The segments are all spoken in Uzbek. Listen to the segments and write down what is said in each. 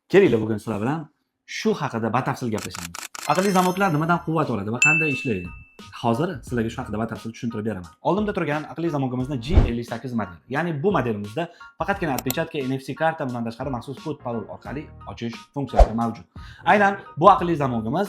Kelinglar bugun sizlar bilan shu haqida batafsil gaplashamiz. Aqlli zamoklar nimadan quvvat oladi va qanday ishlaydi? Hozir sizlarga shu haqida batafsil tushuntirib beraman. Oldimda turgan aqlli zamogimizni G58 model. Ya'ni bu modelimizda faqatgina отпечатка, NFC karta, bundan tashqari maxsus kod parol orqali ochish funksiyasi mavjud. Aynan bu aqlli zamogimiz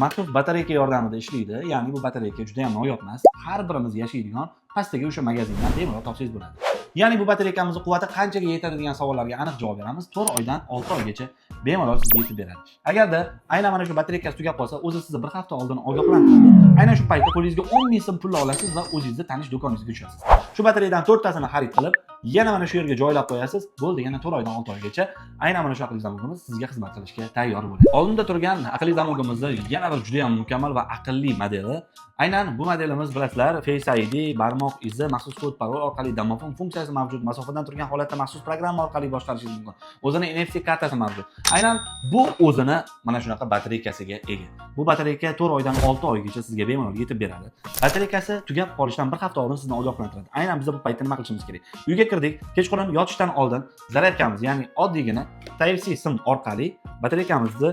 maxsus batareyka yordamida ishlaydi. Ya'ni bu batareyka juda ham noyob emas. Har birimiz yashaydigan pastdagi o'sha magazindan bemalol topsangiz bo'ladi. Ya'ni bu batareykamizning quvvati qanchaga yetadi degan savollarga aniq javob beramiz. 4 oydan 6 oygacha bemalol sizga yetib beradi. Agarda aynan mana shu batareykasi tugab qolsa, o'zi sizni bir hafta oldin ogohlantiradi. Aynan shu paytda qo'lingizga 10 ming so'm pul olasiz va o'zingizni tanish do'koningizga tushasiz. Shu batareydan 4 tasini xarid qilib, yana mana shu yerga joylab qo'yasiz. Bo'ldi, yana 4 oydan 6 oygacha aynan mana shu aqlli zamogimiz sizga xizmat qilishga tayyor bo'ladi. Oldimda turgan aqlli zamogimizning yana bir juda ham mukammal va aqlli modeli. Aynan bu modelimiz bilasizlar, Face ID, barmoq izi, maxsus kod parol orqali domofon funksiyasi mavjud. Masofadan turgan holatda maxsus programma orqali boshqarishingiz mumkin. O'zini NFC kartasi mavjud. Aynan bu o'zini mana shunaqa batareykasiga ega. Bu batareyka 4 oydan 6 oygacha sizga bemalol yetib beradi. Batareykasi tugab qolishidan bir hafta oldin sizni ogohlantiradi. Aynan biz bu paytda nima qilishimiz kerak? Uyga kirdik, kechqurun yotishdan oldin zaryadkamiz, ya'ni oddiygina Type-C sim orqali batareykamizni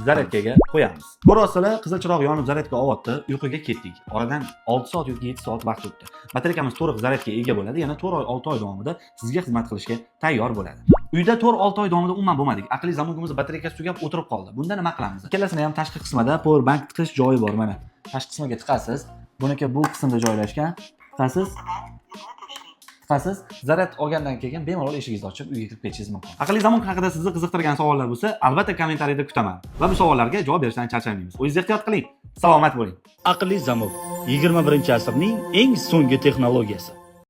zaryadkaga qo'yamiz. Ko'rasizlar, qizil chiroq yonib zaryadka olyapti, uyquga ketdik. Oradan 6 soat yoki 7 soat vaqt o'tdi. Batareykamiz to'liq zaryadga ega bo'ladi. Yana 4 oy, 6 oy davomida sizga xizmat qilishga tayyor bo'ladi. Uyda 4-6 oy davomida umuman bo'lmadik. Aqlli zamogimiz batareykasi tugab o'tirib qoldi. Bunda nima qilamiz? Ikkalasini ham tashqi qismida power bank tiqish joyi bor. Mana tashqi qismiga tiqasiz. Buniki bu qismda joylashgan. Tiqasiz. Zaryad olgandan keyin bemalol eshigingizni ochib uyga kirib ketishingiz mumkin. Aqlli zamok haqida sizni qiziqtirgan savollar bo'lsa, albatta kommentariyada kutaman va bu savollarga javob berishdan charchamaymiz. O'zingiz ehtiyot qiling. Salomat bo'ling. Aqlli zamok 21-asrning eng so'nggi texnologiyasi.